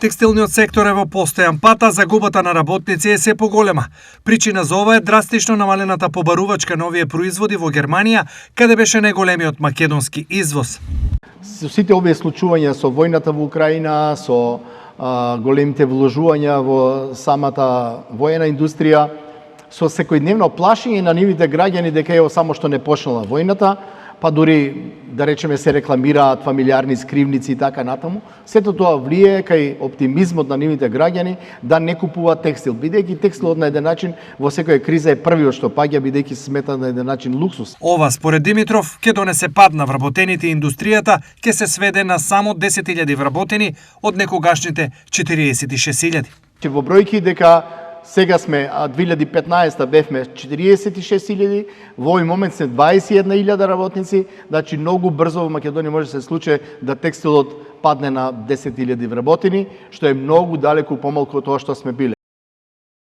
Текстилниот сектор е во постојан пат, а загубата на работници е се поголема. Причина за ова е драстично намалената побарувачка на овие производи во Германија, каде беше најголемиот македонски извоз. Со сите овие случувања со војната во Украина, со големите вложувања во самата воена индустрија, со секојдневно плашење на нивните граѓани дека ево само што не почнала војната, па дури да речеме се рекламираат фамилиарни скривници и така натаму, сето тоа влие кај оптимизмот на нивните граѓани да не купуваат текстил, бидејќи текстилот на еден начин во секоја криза е првиот што паѓа, бидејќи се смета на еден начин луксус. Ова според Димитров ќе донесе пад на вработените и индустријата ќе се сведе на само 10.000 вработени од некогашните 46.000. Во бројки дека сега сме, 2015 бевме 46.000, во овој момент се 21.000 работници, значи многу брзо во Македонија може да се случи да текстилот падне на 10.000 вработени, што е многу далеку помалку од тоа што сме биле.